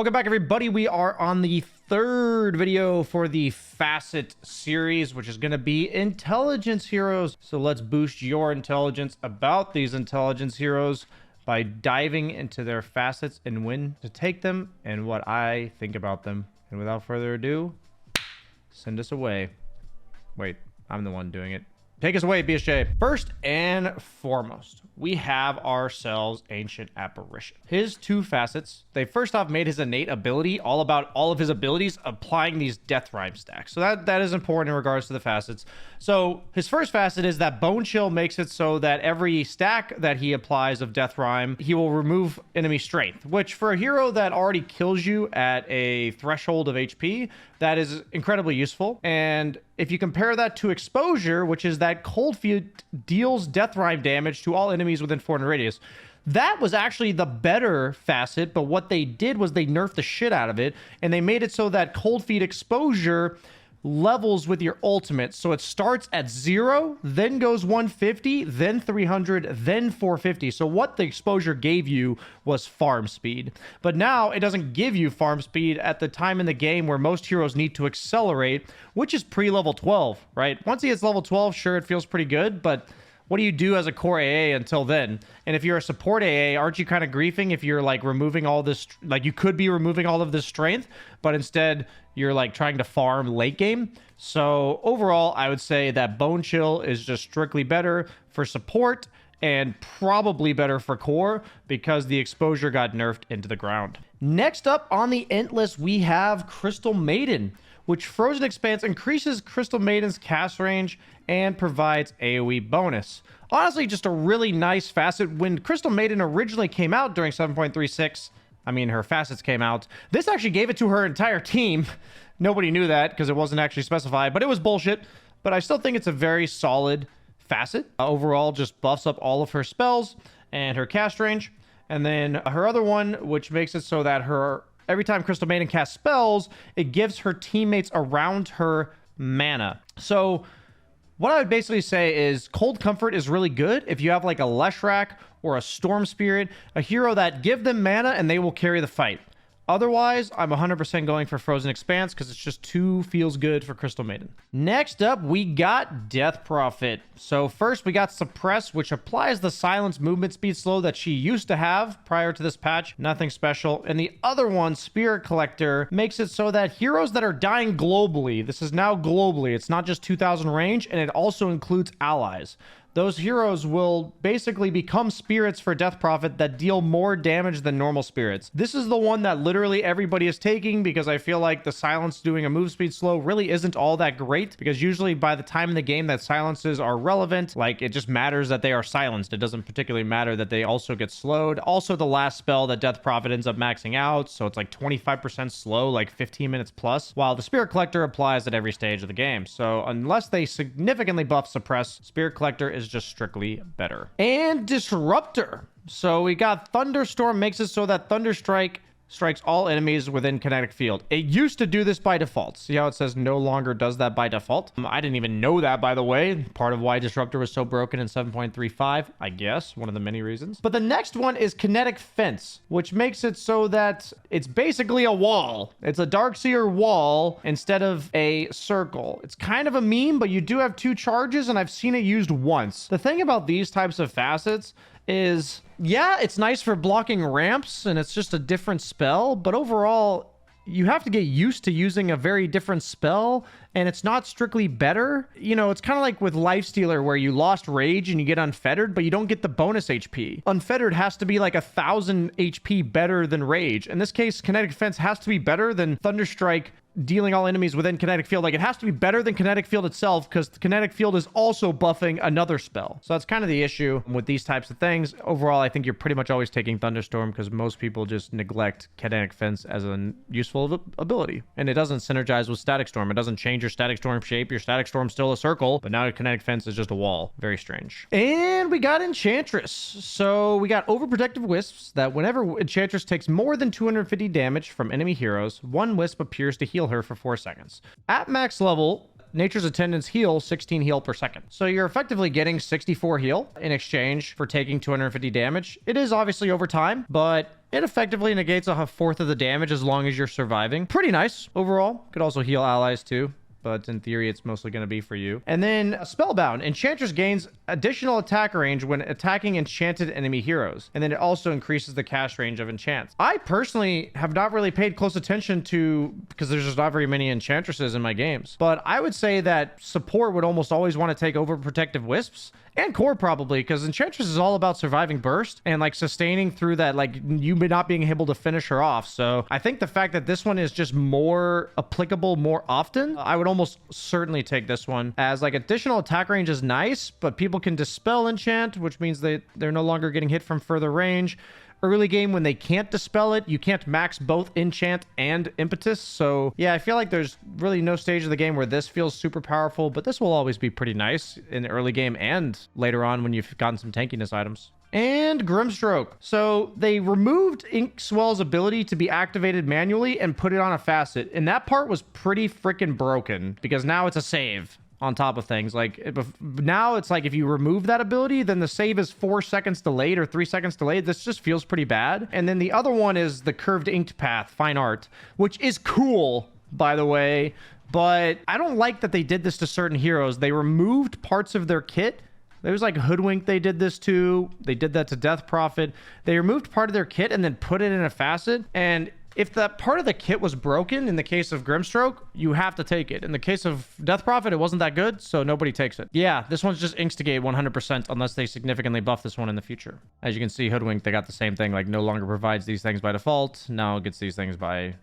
Welcome back, everybody. We are on the third video for the Facet series, which is going to be intelligence heroes. So let's boost your intelligence about these intelligence heroes by diving into their facets and when to take them and what I think about them. And without further ado, send us away. Wait, I'm the one doing it. Take us away, BSJ. First and foremost, we have ourselves Ancient Apparition. His two facets, they first off made his innate ability all about all of his abilities applying these death rhyme stacks. So that is important in regards to the facets. So his first facet is that Bone Chill makes it so that every stack that he applies of death rhyme, he will remove enemy strength, which for a hero that already kills you at a threshold of HP, that is incredibly useful. And if you compare that to exposure, which is that Cold Feet deals death rhyme damage to all enemies within 400 radius, that was actually the better facet, but what they did was they nerfed the shit out of it, and they made it so that Cold Feet exposure levels with your ultimate. So it starts at 0, then goes 150, then 300, then 450. So what the exposure gave you was farm speed. But now it doesn't give you farm speed at the time in the game where most heroes need to accelerate, which is pre-level 12, right? Once he hits level 12, sure, it feels pretty good, but what do you do as a core AA until then? And if you're a support AA, aren't you kind of griefing if you're like removing all this, like you could be removing all of this strength, but instead you're like trying to farm late game? So overall, I would say that Bone Chill is just strictly better for support and probably better for core because the exposure got nerfed into the ground. Next up on the int list, we have Crystal Maiden, which Frozen Expanse increases Crystal Maiden's cast range and provides AoE bonus. Honestly, just a really nice facet. When Crystal Maiden originally came out during 7.36, I mean, her facets came out, this actually gave it to her entire team. Nobody knew that because it wasn't actually specified, but it was bullshit. But I still think it's a very solid facet. Overall, just buffs up all of her spells and her cast range. And then her other one, which makes it so that every time Crystal Maiden casts spells, it gives her teammates around her mana. So what I would basically say is Cold Comfort is really good if you have like a Leshrac or a Storm Spirit, a hero that give them mana and they will carry the fight. Otherwise, I'm 100% going for Frozen Expanse because it's just too feels good for Crystal Maiden. Next up, we got Death Prophet. So first we got Suppress, which applies the silence movement speed slow that she used to have prior to this patch. Nothing special. And the other one, Spirit Collector, makes it so that heroes that are dying globally, this is now globally, it's not just 2000 range, and it also includes allies. Those heroes will basically become spirits for Death Prophet that deal more damage than normal spirits. This is the one that literally everybody is taking because I feel like the silence doing a move speed slow really isn't all that great because usually by the time in the game that silences are relevant, like it just matters that they are silenced. It doesn't particularly matter that they also get slowed. Also, the last spell that Death Prophet ends up maxing out, so it's like 25% slow, like 15 minutes plus, while the Spirit Collector applies at every stage of the game. So unless they significantly buff Suppress, Spirit Collector is just strictly better. And Disruptor. So we got Thunderstorm makes it so that Thunderstrike strikes all enemies within kinetic field. It used to do this by default. See how it says no longer does that by default? I didn't even know that, by the way. Part of why Disruptor was so broken in 7.35, I guess. One of the many reasons. But the next one is Kinetic Fence, which makes it so that it's basically a wall. It's a Darkseer wall instead of a circle. It's kind of a meme, but you do have 2 charges, and I've seen it used once. The thing about these types of facets is, yeah, it's nice for blocking ramps and it's just a different spell, but overall you have to get used to using a very different spell and it's not strictly better. You know, it's kind of like with Lifestealer where you lost rage and you get unfettered, but you don't get the bonus HP. Unfettered has to be like 1000 HP better than rage. In this case, Kinetic Fence has to be better than Thunderstrike dealing all enemies within kinetic field. Like, it has to be better than kinetic field itself because the kinetic field is also buffing another spell. So that's kind of the issue with these types of things. Overall, I think you're pretty much always taking Thunderstorm because most people just neglect Kinetic Fence as a useful ability. And it doesn't synergize with Static Storm. It doesn't change your Static Storm shape. Your Static Storm's still a circle, but now your Kinetic Fence is just a wall. Very strange. And we got Enchantress. So we got Overprotective Wisps that whenever Enchantress takes more than 250 damage from enemy heroes, one wisp appears to heal her for 4 seconds. At max level, Nature's Attendants heal 16 heal per second. So you're effectively getting 64 heal in exchange for taking 250 damage. It is obviously over time, but it effectively negates a fourth of the damage as long as you're surviving. Pretty nice overall. Could also heal allies too, but in theory, it's mostly going to be for you. And then Spellbound. Enchantress gains additional attack range when attacking enchanted enemy heroes. And then it also increases the cast range of enchants. I personally have not really paid close attention to, because there's just not very many enchantresses in my games. But I would say that support would almost always want to take over Protective Wisps. And core probably, because Enchantress is all about surviving burst and like sustaining through that, like you not being able to finish her off. So I think the fact that this one is just more applicable more often, I would almost certainly take this one. As like additional attack range is nice, but people can dispel enchant, which means they're no longer getting hit from further range. Early game, when they can't dispel it, you can't max both enchant and impetus. So yeah, I feel like there's really no stage of the game where this feels super powerful, but this will always be pretty nice in the early game and later on when you've gotten some tankiness items. And Grimstroke. So they removed Inkswell's ability to be activated manually and put it on a facet. And that part was pretty freaking broken because now it's a save on top of things. Like now it's like if you remove that ability, then the save is 4 seconds delayed or 3 seconds delayed. This just feels pretty bad. And then the other one is the curved inked path, fine art, which is cool, by the way. But I don't like that they did this to certain heroes. They removed parts of their kit. There was like Hoodwink they did this to. They did that to Death Prophet. They removed part of their kit and then put it in a facet. And if that part of the kit was broken, in the case of Grimstroke, you have to take it. In the case of Death Prophet, it wasn't that good, so nobody takes it. Yeah, this one's just Instigate 100% unless they significantly buff this one in the future. As you can see, Hoodwink, they got the same thing, like no longer provides these things by default. Now it gets these things by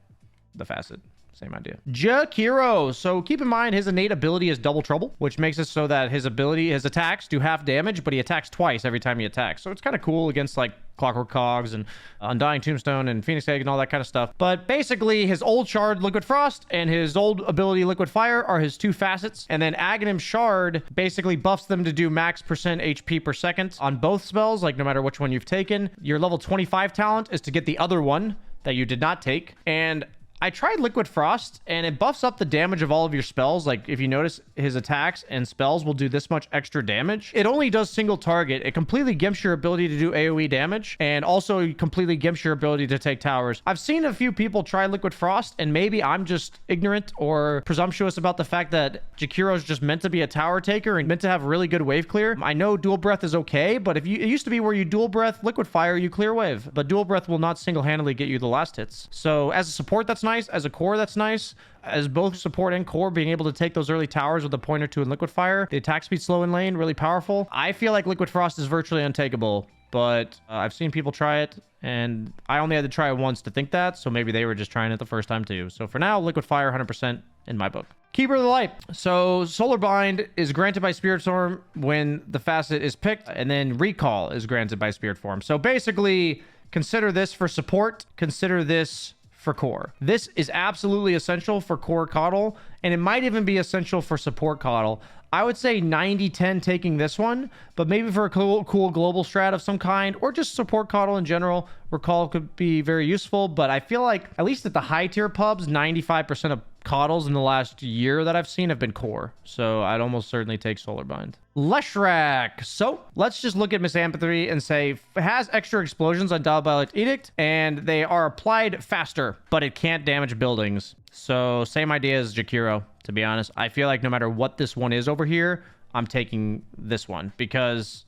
the facet. Same idea. Jakiro. So keep in mind his innate ability is Double Trouble, which makes it so that his attacks do half damage, but he attacks twice every time he attacks. So it's kind of cool against like Clockwork Cogs and Undying Tombstone and Phoenix Egg and all that kind of stuff. But basically his old shard Liquid Frost and his old ability Liquid Fire are his two facets. And then Aghanim Shard basically buffs them to do max percent HP per second on both spells, like no matter which one you've taken. Your level 25 talent is to get the other one that you did not take. And I tried Liquid Frost, and it buffs up the damage of all of your spells. Like, if you notice, his attacks and spells will do this much extra damage. It only does single target. It completely gimps your ability to do AoE damage, and also completely gimps your ability to take towers. I've seen a few people try Liquid Frost, and maybe I'm just ignorant or presumptuous about the fact that Jakiro is just meant to be a tower taker and meant to have really good wave clear. I know Dual Breath is okay, but it used to be where you Dual Breath Liquid Fire, you clear wave. But Dual Breath will not single-handedly get you the last hits. So, as a support, that's nice. As a core, that's nice. As both support and core, being able to take those early towers with a point or two in Liquid Fire. The attack speed slow in lane, really powerful. I feel like Liquid Frost is virtually untakeable, but I've seen people try it, and I only had to try it once to think that, so maybe they were just trying it the first time too. So for now, Liquid Fire 100% in my book. Keeper of the Light. So Solar Bind is granted by Spirit Form when the facet is picked, and then Recall is granted by Spirit Form. So basically, consider this for support, consider this for core. This is absolutely essential for core Kotl, and it might even be essential for support Kotl. I would say 90-10 taking this one, but maybe for a cool global strat of some kind, or just support Kotl in general, Recall could be very useful. But I feel like, at least at the high tier pubs, 95% of Kotls in the last year that I've seen have been core. So I'd almost certainly take Solar Bind. Leshrac. So let's just look at Misantropy and say it has extra explosions on Diabolic Edict, and they are applied faster, but it can't damage buildings. So same idea as Jakiro, to be honest. I feel like no matter what this one is over here, I'm taking this one because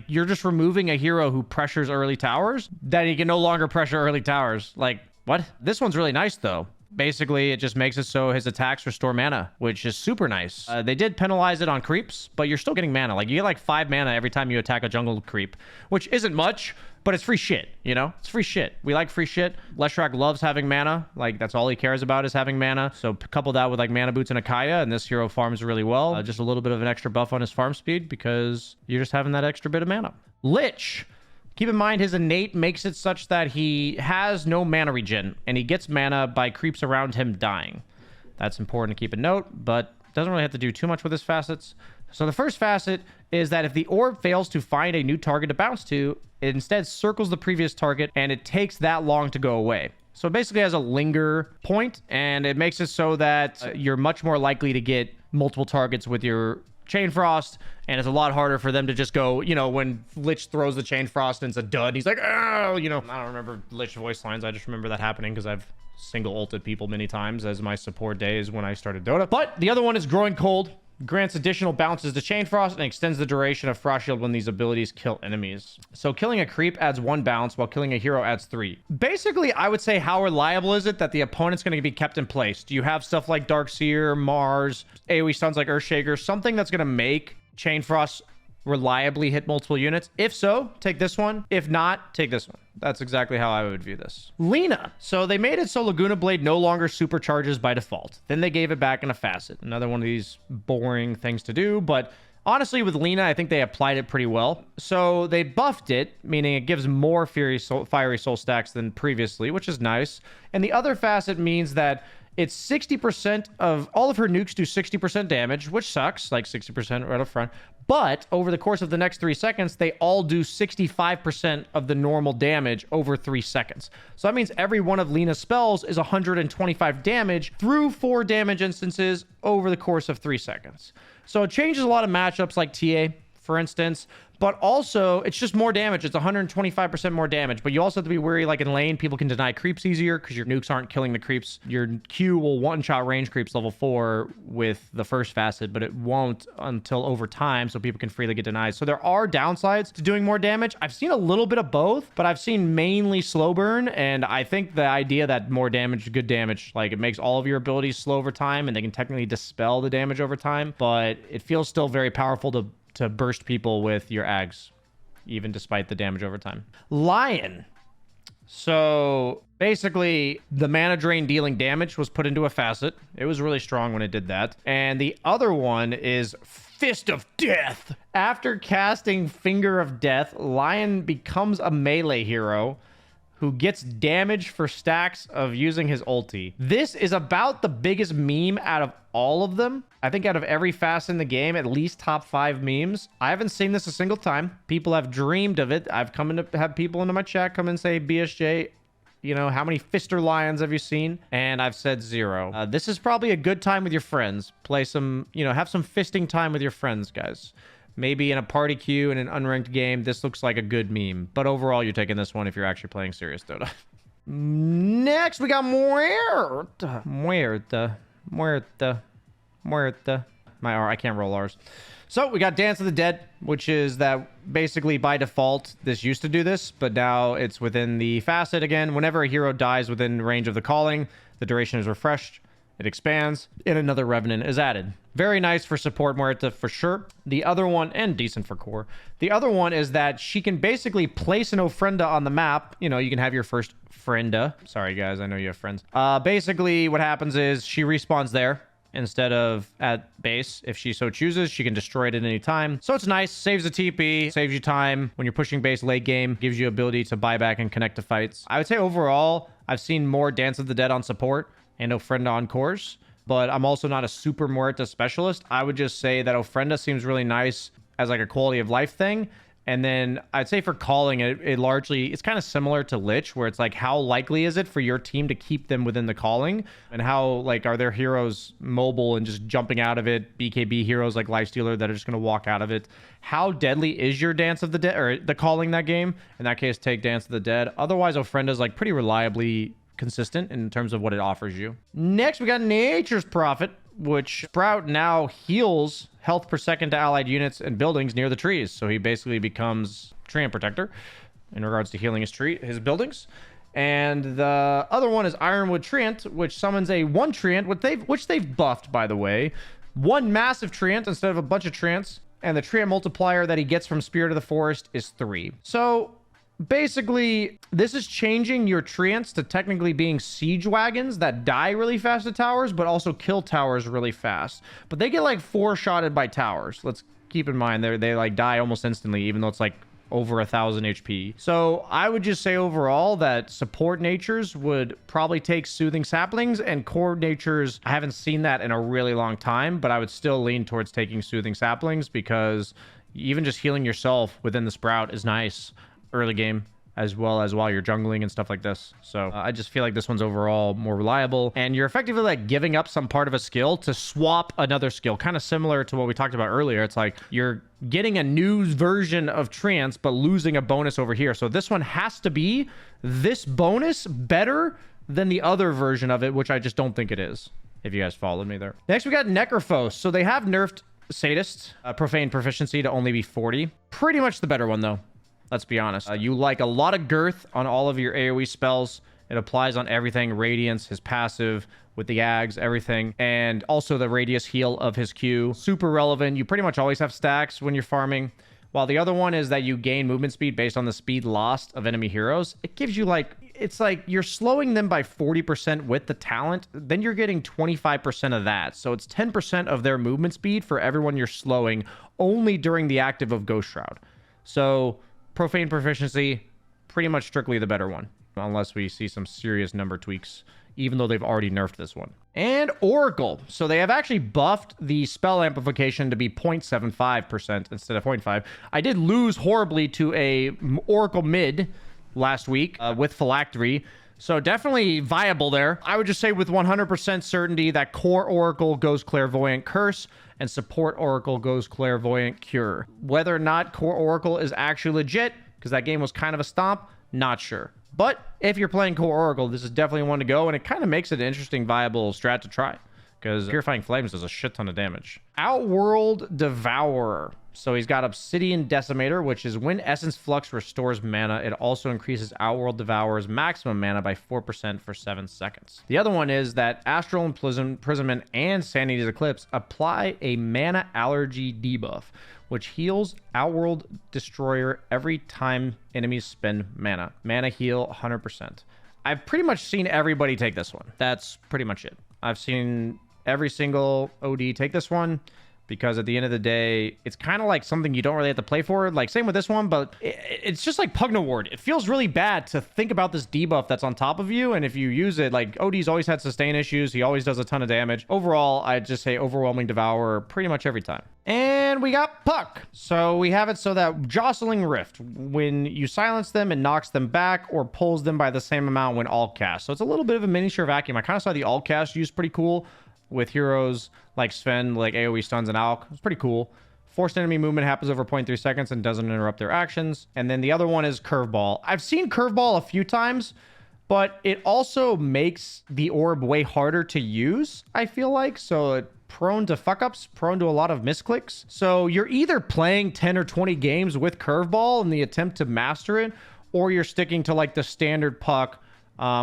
you're just removing a hero who pressures early towers that he can no longer pressure early towers. Like, what? This one's really nice though. Basically, it just makes it so his attacks restore mana, which is super nice. They did penalize it on creeps, but you're still getting mana. Like, you get like 5 mana every time you attack a jungle creep, which isn't much, but it's free shit, you know? It's free shit. We like free shit. Leshrac loves having mana. Like, that's all he cares about is having mana. So couple that with like mana boots and Akaya, and this hero farms really well. Just a little bit of an extra buff on his farm speed because you're just having that extra bit of mana. Lich. Keep in mind, his innate makes it such that he has no mana regen, and he gets mana by creeps around him dying. That's important to keep a note, but doesn't really have to do too much with his facets. So the first facet is that if the orb fails to find a new target to bounce to, it instead circles the previous target, and it takes that long to go away. So it basically has a linger point, and it makes it so that you're much more likely to get multiple targets with your Chain Frost, and it's a lot harder for them to just go, you know, when Lich throws the Chain Frost and it's a dud, he's like, oh, you know. I don't remember Lich voice lines. I just remember that happening because I've single ulted people many times as my support days when I started Dota. But the other one is Growing Cold. Grants additional bounces to Chain Frost and extends the duration of Frost Shield when these abilities kill enemies. So killing a creep adds 1 bounce, while killing a hero adds 3. Basically, I would say, how reliable is it that the opponent's going to be kept in place? Do you have stuff like Darkseer, Mars, AoE stuns like Earthshaker, something that's going to make Chain Frost reliably hit multiple units? If so, take this one. If not, take this one. That's exactly how I would view this. Lina. So they made it so Laguna Blade no longer supercharges by default. Then they gave it back in a Facet. Another one of these boring things to do, but honestly, with Lina, I think they applied it pretty well. So they buffed it, meaning it gives more Fiery Soul stacks than previously, which is nice. And the other Facet means that it's 60% of all of her nukes do 60% damage, which sucks, like 60% right up front. But over the course of the next 3 seconds, they all do 65% of the normal damage over 3 seconds. So that means every one of Lina's spells is 125 damage through 4 damage instances over the course of 3 seconds. So it changes a lot of matchups like TA, for instance, but also it's just more damage. It's 125% more damage, but you also have to be wary, like in lane, people can deny creeps easier because your nukes aren't killing the creeps. Your Q will one-shot range creeps level 4 with the first Facet, but it won't until over time, so people can freely get denied. So there are downsides to doing more damage. I've seen a little bit of both, but I've seen mainly slow burn, and I think the idea that more damage is good damage, like it makes all of your abilities slow over time, and they can technically dispel the damage over time, but it feels still very powerful to burst people with your Ags, even despite the damage over time. Lion. So basically, the mana drain dealing damage was put into a Facet. It was really strong when it did that. And the other one is Fist of Death. After casting Finger of Death, Lion becomes a melee hero who gets damage for stacks of using his ulti. This is about the biggest meme out of all of them. I think out of every Facet in the game, at least top 5 memes. I haven't seen this a single time. People have dreamed of it. I've come in to have people into my chat come and say, BSJ, you know, how many Fister Lions have you seen? And I've said 0. This is probably a good time with your friends. Play some, you know, have some fisting time with your friends, guys. Maybe in a party queue in an unranked game, this looks like a good meme. But overall, you're taking this one if you're actually playing serious Dota. Next, we got Muerta. My R, I can't roll R's. So we got Dance of the Dead, which is that basically by default, this used to do this, but now it's within the Facet again. Whenever a hero dies within range of the calling, the duration is refreshed. It expands, and another Revenant is added. Very nice for support Muerta for sure. The other one, and decent for core. The other one is that she can basically place an Ofrenda on the map. You know, you can have your first Frenda. Sorry, guys, I know you have friends. Basically, what happens is she respawns there instead of at base. If she so chooses, she can destroy it at any time. So it's nice, saves the TP, saves you time when you're pushing base late game, gives you ability to buy back and connect to fights. I would say overall, I've seen more Dance of the Dead on support and Ofrenda on cores, but I'm also not a super Muerta specialist. I would just say that Ofrenda seems really nice as like a quality of life thing. And then I'd say for calling it largely, it's kind of similar to Lich, where it's like, how likely is it for your team to keep them within the calling? And how, like, are their heroes mobile and just jumping out of it? BKB heroes like Lifestealer that are just going to walk out of it. How deadly is your Dance of the Dead, or the calling that game? In that case, take Dance of the Dead. Otherwise, Ofrenda is like pretty reliably consistent in terms of what it offers you. Next, we got Nature's Prophet, which Sprout now heals health per second to allied units and buildings near the trees. So he basically becomes Treant Protector in regards to healing his buildings. And the other one is Ironwood Treant, which summons a 1 Treant, which they've buffed, by the way. 1 massive Treant instead of a bunch of Treants. And the Treant multiplier that he gets from Spirit of the Forest is 3. So basically, this is changing your Treants to technically being siege wagons that die really fast to towers, but also kill towers really fast. But they get like 4-shotted by towers. Let's keep in mind they like die almost instantly, even though it's like over 1,000 HP. So I would just say overall that support natures would probably take Soothing Saplings, and core natures, I haven't seen that in a really long time, but I would still lean towards taking Soothing Saplings because even just healing yourself within the Sprout is nice early game. as well as while you're jungling and stuff like this. So I just feel like this one's overall more reliable, and you're effectively like giving up some part of a skill to swap another skill, kind of similar to what we talked about earlier. It's like you're getting a new version of trance but losing a bonus over here. So this one has to be this bonus better than the other version of it, which I just don't think it is, if you guys followed me there. Next, we got Necrophos. So they have nerfed Sadist, Profane Proficiency to only be 40. Pretty much the better one, though. Let's be honest. You like a lot of girth on all of your AoE spells. It applies on everything. Radiance, his passive, with the Ags, everything. And also the radius heal of his Q. Super relevant. You pretty much always have stacks when you're farming. While the other one is that you gain movement speed based on the speed lost of enemy heroes. It gives you like... It's like you're slowing them by 40% with the talent. Then you're getting 25% of that. So it's 10% of their movement speed for everyone you're slowing only during the active of Ghost Shroud. So... Profane Proficiency, pretty much strictly the better one, unless we see some serious number tweaks, even though they've already nerfed this one. And Oracle. So they have actually buffed the spell amplification to be 0.75% instead of 0.5. I did lose horribly to a Oracle mid last week with Phylactery, so definitely viable there. I would just say with 100% certainty that core Oracle goes Clairvoyant Curse, and support Oracle goes Clairvoyant Cure. Whether or not core Oracle is actually legit, because that game was kind of a stomp, not sure. But if you're playing core Oracle, this is definitely one to go, and it kind of makes it an interesting, viable strat to try, because Purifying Flames does a shit ton of damage. Outworld Devourer. So he's got Obsidian Decimator, which is when Essence Flux restores mana. It also increases Outworld Devourer's maximum mana by 4% for 7 seconds. The other one is that Astral Imprisonment and Sanity's Eclipse apply a mana allergy debuff, which heals Outworld Destroyer every time enemies spend mana. Mana heal 100%. I've pretty much seen everybody take this one. That's pretty much it. I've seen every single OD take this one, because at the end of the day, it's kind of like something you don't really have to play for. Like, same with this one, but it's just like Pugna Ward. It feels really bad to think about this debuff that's on top of you, and if you use it, like, OD's always had sustain issues. He always does a ton of damage. Overall, I'd just say Overwhelming Devourer pretty much every time. And we got Puck. So we have it so that Jostling Rift, when you silence them, it knocks them back or pulls them by the same amount when all cast. So it's a little bit of a miniature vacuum. I kind of saw the all cast used pretty cool with heroes like Sven, like AoE stuns and Alk. It's pretty cool. Forced enemy movement happens over 0.3 seconds and doesn't interrupt their actions. And then the other one is Curveball. I've seen Curveball a few times, but it also makes the orb way harder to use, I feel like. So it prone to fuck-ups, prone to a lot of misclicks. So you're either playing 10 or 20 games with Curveball in the attempt to master it, or you're sticking to like the standard Puck,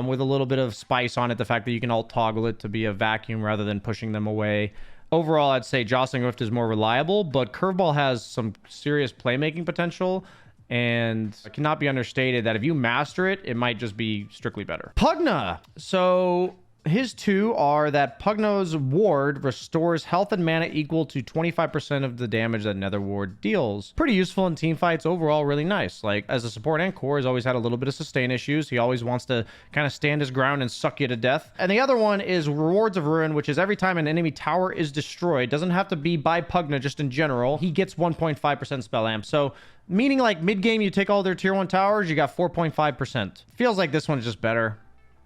with a little bit of spice on it, the fact that you can alt toggle it to be a vacuum rather than pushing them away. Overall, I'd say Jostling Rift is more reliable, but Curveball has some serious playmaking potential, and it cannot be understated that if you master it, it might just be strictly better. Pugna. So his two are that Pugna's ward restores health and mana equal to 25% of the damage that Nether Ward deals. Pretty useful in team fights. Overall, really nice. Like, as a support and core, he's always had a little bit of sustain issues. He always wants to kind of stand his ground and suck you to death. And the other one is Rewards of Ruin, which is every time an enemy tower is destroyed, doesn't have to be by Pugna, just in general, he gets 1.5% spell amp. So meaning like mid-game, you take all their tier 1 towers, you got 4.5%. Feels like this one's just better.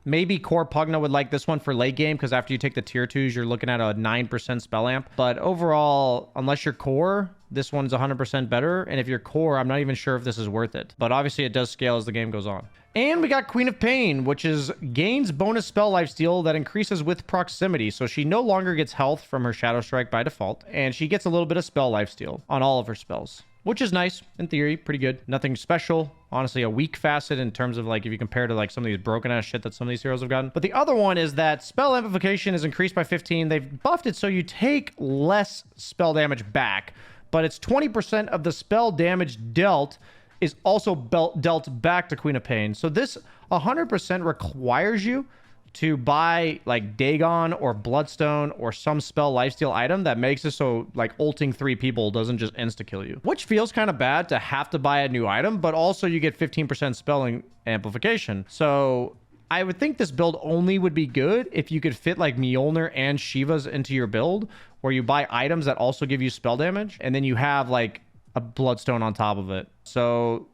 Maybe core Pugna would like this one for late game, because after you take the tier 2s, you're looking at a 9% spell amp. But overall, unless you're core, this one's 100% better. And if you're core, I'm not even sure if this is worth it. But obviously it does scale as the game goes on. And we got Queen of Pain, which is gains bonus spell lifesteal that increases with proximity. So she no longer gets health from her Shadow Strike by default, and she gets a little bit of spell lifesteal on all of her spells, which is nice in theory. Pretty good. Nothing special. Honestly, a weak facet in terms of like if you compare to like some of these broken ass shit that some of these heroes have gotten. But the other one is that spell amplification is increased by 15. They've buffed it so you take less spell damage back, but it's 20% of the spell damage dealt is also dealt back to Queen of Pain. So this 100% requires you to buy like Dagon or Bloodstone or some spell lifesteal item that makes it so like ulting 3 people doesn't just insta-kill you. Which feels kind of bad to have to buy a new item, but also you get 15% spelling amplification. So I would think this build only would be good if you could fit like Mjolnir and Shiva's into your build, where you buy items that also give you spell damage, and then you have like a Bloodstone on top of it. So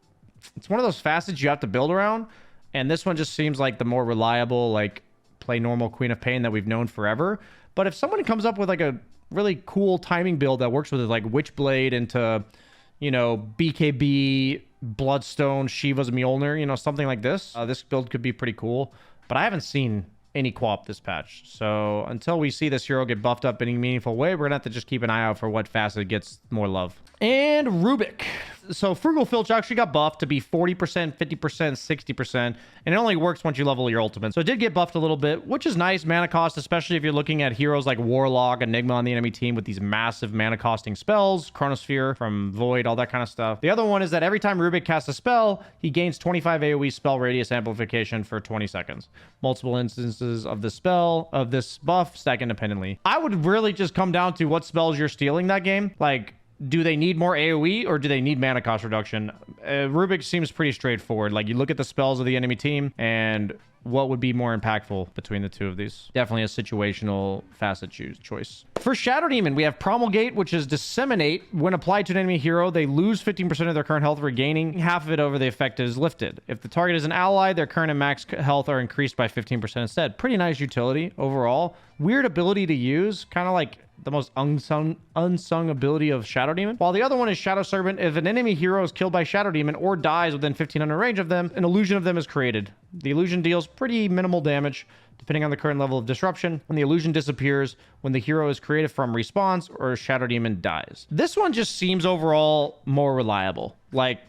It's one of those facets you have to build around. And this one just seems like the more reliable, like, play normal Queen of Pain that we've known forever. But if someone comes up with, like, a really cool timing build that works with it, like Witchblade into, you know, BKB, Bloodstone, Shiva's Mjolnir, you know, something like this, this build could be pretty cool. But I haven't seen any co-op this patch. So until we see this hero get buffed up in any meaningful way, we're gonna have to just keep an eye out for what facet gets more love. And Rubick. So Frugal Filch actually got buffed to be 40%, 50%, 60%, and it only works once you level your ultimate. So it did get buffed a little bit, which is nice mana cost, especially if you're looking at heroes like Warlock, Enigma on the enemy team with these massive mana costing spells, Chronosphere from Void, all that kind of stuff. The other one is that every time Rubick casts a spell, he gains 25 AoE spell radius amplification for 20 seconds. Multiple instances of the spell, of this buff, stack independently. I would really just come down to what spells you're stealing that game. Like, do they need more AoE or do they need mana cost reduction? Rubick seems pretty straightforward. Like, you look at the spells of the enemy team and what would be more impactful between the two of these. Definitely a situational facet choice. For Shadow Demon, we have Promulgate, which is Disseminate. When applied to an enemy hero, they lose 15% of their current health, regaining half of it over the effect is lifted. If the target is an ally, their current and max health are increased by 15% instead. Pretty nice utility overall. Weird ability to use, kind of like the most unsung ability of Shadow Demon. While the other one is Shadow Servant. If an enemy hero is killed by Shadow Demon or dies within 1500 range of them, an illusion of them is created. The illusion deals pretty minimal damage depending on the current level of disruption, and the illusion disappears when the hero is created from respawns or Shadow Demon dies. This one just seems overall more reliable. Like,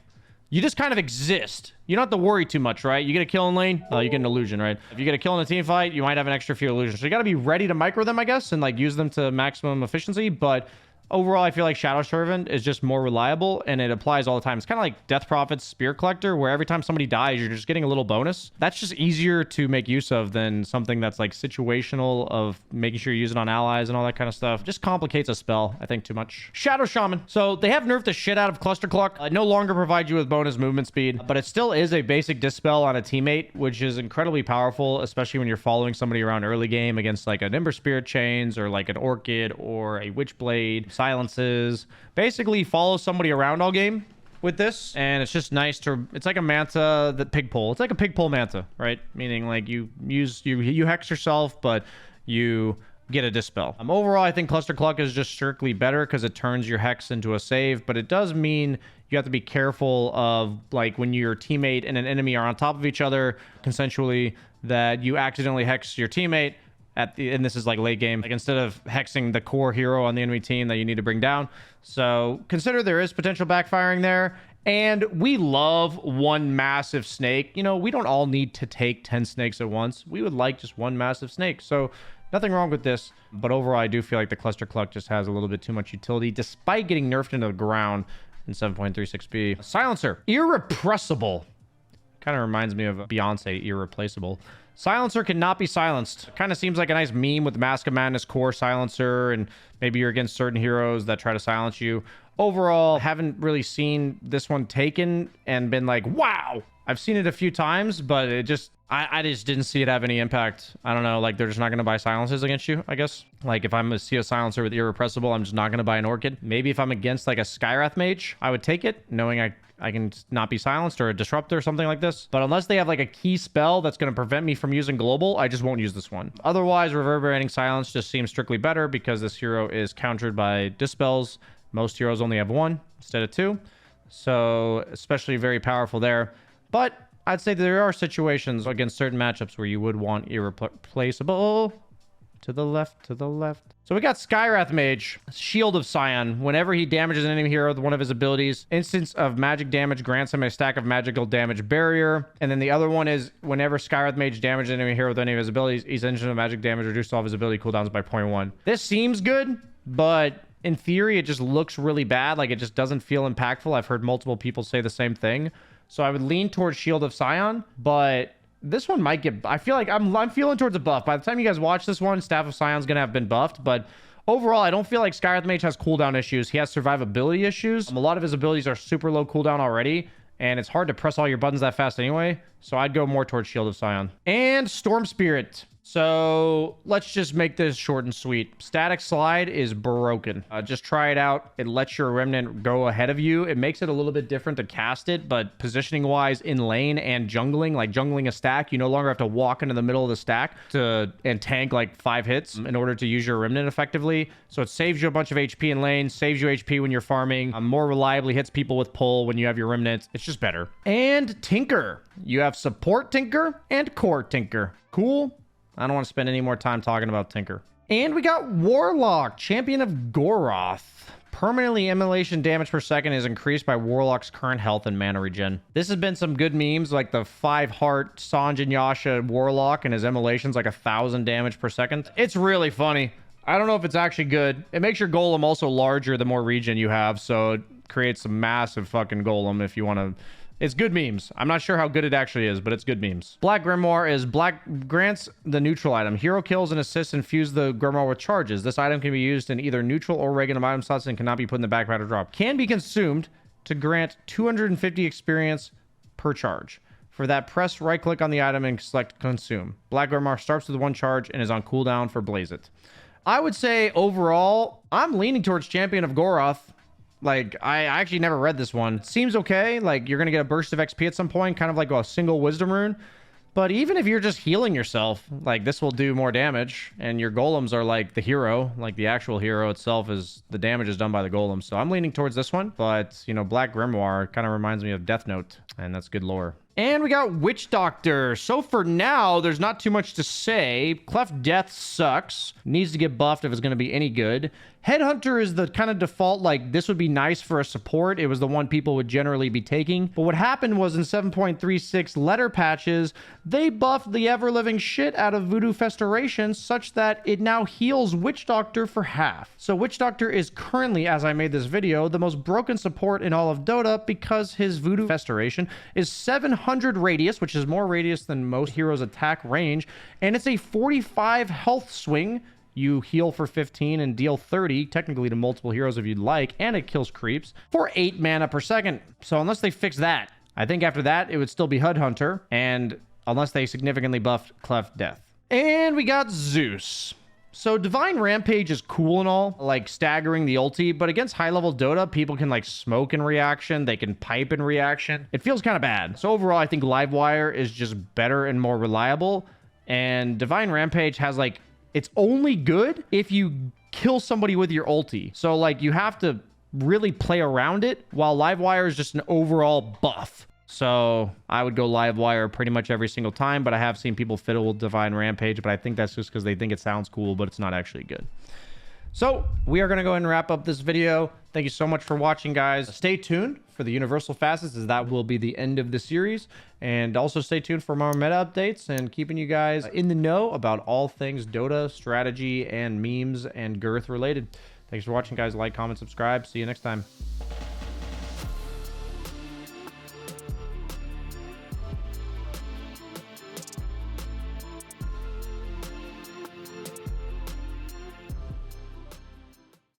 you just kind of exist. You don't have to worry too much, right? You get a kill in lane, you get an illusion, right? If you get a kill in a team fight, you might have an extra few illusions. So you got to be ready to micro them, I guess, and like use them to maximum efficiency. But overall, I feel like Shadow Servant is just more reliable and it applies all the time. It's kind of like Death Prophet's Spear Collector, where every time somebody dies, you're just getting a little bonus. That's just easier to make use of than something that's like situational of making sure you use it on allies and all that kind of stuff. Just complicates a spell, I think, too much. Shadow Shaman. So they have nerfed the shit out of Cluster Cluck. It no longer provides you with bonus movement speed, but it still is a basic dispel on a teammate, which is incredibly powerful, especially when you're following somebody around early game against like a Nimber Spirit Chains or like an Orchid or a Witchblade. Silences. Basically follow somebody around all game with this, and it's just nice to, it's like a manta that pig pole. It's like a pig pole manta, right? Meaning like you hex yourself, but you get a dispel. Overall, I think Cluster Cluck is just strictly better because it turns your hex into a save, but it does mean you have to be careful of like when your teammate and an enemy are on top of each other consensually, that you accidentally hex your teammate and this is like late game, like instead of hexing the core hero on the enemy team that you need to bring down. So consider there is potential backfiring there. And we love one massive snake. You know, we don't all need to take 10 snakes at once. We would like just one massive snake. So nothing wrong with this. But overall, I do feel like the Cluster Cluck just has a little bit too much utility, despite getting nerfed into the ground in 7.36b. Silencer. Irrepressible. Kind of reminds me of Beyonce, Irreplaceable. Silencer cannot be silenced. Kind of seems like a nice meme with Mask of Madness core Silencer, and maybe you're against certain heroes that try to silence you. Overall, haven't really seen this one taken and been like, wow! I've seen it a few times, but it just, I just didn't see it have any impact. I don't know, like they're just not going to buy silences against you, I guess. Like if I'm going to see a silencer with Irrepressible, I'm just not going to buy an Orchid. Maybe if I'm against like a Skywrath Mage, I would take it, knowing I can not be silenced, or a Disruptor or something like this. But unless they have like a key spell that's going to prevent me from using Global, I just won't use this one. Otherwise, Reverberating Silence just seems strictly better because this hero is countered by Dispels. Most heroes only have one instead of two. So especially very powerful there. But I'd say there are situations against certain matchups where you would want Irreplaceable. To the left, to the left. So we got Skywrath Mage, Shield of Scion. Whenever he damages an enemy hero with one of his abilities, instance of magic damage grants him a stack of magical damage barrier. And then the other one is whenever Skywrath Mage damages an enemy hero with any of his abilities, each engine of magic damage reduced all of his ability cooldowns by 0.1. This seems good, but in theory, it just looks really bad. Like it just doesn't feel impactful. I've heard multiple people say the same thing. So I would lean towards Shield of Scion, but this one might get, I feel like I'm feeling towards a buff. By the time you guys watch this one, Staff of Scion's gonna have been buffed, but overall, I don't feel like Skywrath Mage has cooldown issues. He has survivability issues. A lot of his abilities are super low cooldown already, and it's hard to press all your buttons that fast anyway. So I'd go more towards Shield of Scion. And Storm Spirit. So let's just make this short and sweet. Static slide is broken. Just try it out. It lets your remnant go ahead of you. It makes it a little bit different to cast it, but positioning wise in lane and jungling, like jungling a stack, you no longer have to walk into the middle of the stack and tank like 5 hits in order to use your remnant effectively. So it saves you a bunch of HP in lane, saves you HP when you're farming, more reliably hits people with pull when you have your remnants. It's just better. And Tinker. You have support Tinker and core Tinker. Cool. I don't want to spend any more time talking about Tinker. And we got Warlock, Champion of Goroth. Permanently immolation damage per second is increased by Warlock's current health and mana regen. This has been some good memes, like the 5-heart Sanj and Yasha Warlock and his immolation's like 1,000 damage per second. It's really funny. I don't know if it's actually good. It makes your golem also larger the more regen you have, so it creates a massive fucking golem if you want to... It's good memes. I'm not sure how good it actually is, but it's good memes. Black Grimoire is grants the neutral item. Hero kills and assists infuse the Grimoire with charges. This item can be used in either neutral or regular item slots and cannot be put in the backpack or drop. Can be consumed to grant 250 experience per charge. For that, press right click on the item and select consume. Black Grimoire starts with 1 charge and is on cooldown for Blaze It. I would say overall, I'm leaning towards Champion of Goroth. Like, I actually never read this one. Seems okay. Like, you're going to get a burst of XP at some point, kind of like a single wisdom rune. But even if you're just healing yourself, like, this will do more damage. And your golems are like the hero. Like, the actual hero itself is... The damage is done by the golem. So I'm leaning towards this one. But, you know, Black Grimoire kind of reminds me of Death Note. And that's good lore. And we got Witch Doctor. So for now, there's not too much to say. Cleft Death sucks. Needs to get buffed if it's going to be any good. Headhunter is the kind of default, like, this would be nice for a support. It was the one people would generally be taking. But what happened was in 7.36 letter patches, they buffed the ever-living shit out of Voodoo Festeration such that it now heals Witch Doctor for half. So Witch Doctor is currently, as I made this video, the most broken support in all of Dota because his Voodoo Festeration is 700 radius, which is more radius than most heroes' attack range, and it's a 45 health swing. You heal for 15 and deal 30, technically to multiple heroes if you'd like, and it kills creeps for 8 mana per second. So unless they fix that, I think after that, it would still be Headhunter, and unless they significantly buffed Cleft Death. And we got Zeus. So Divine Rampage is cool and all, like staggering the ulti, but against high-level Dota, people can like smoke in reaction, they can pipe in reaction. It feels kind of bad. So overall, I think Livewire is just better and more reliable, and Divine Rampage has like... It's only good if you kill somebody with your ulti. So, like, you have to really play around it, while Livewire is just an overall buff. So, I would go Livewire pretty much every single time, but I have seen people fiddle with Divine Rampage, but I think that's just because they think it sounds cool, but it's not actually good. So, we are going to go ahead and wrap up this video. Thank you so much for watching, guys. Stay tuned for the Universal Facets, as that will be the end of the series. And also stay tuned for more meta updates and keeping you guys in the know about all things Dota, strategy, and memes and girth related. Thanks for watching, guys. Like, comment, subscribe. See you next time.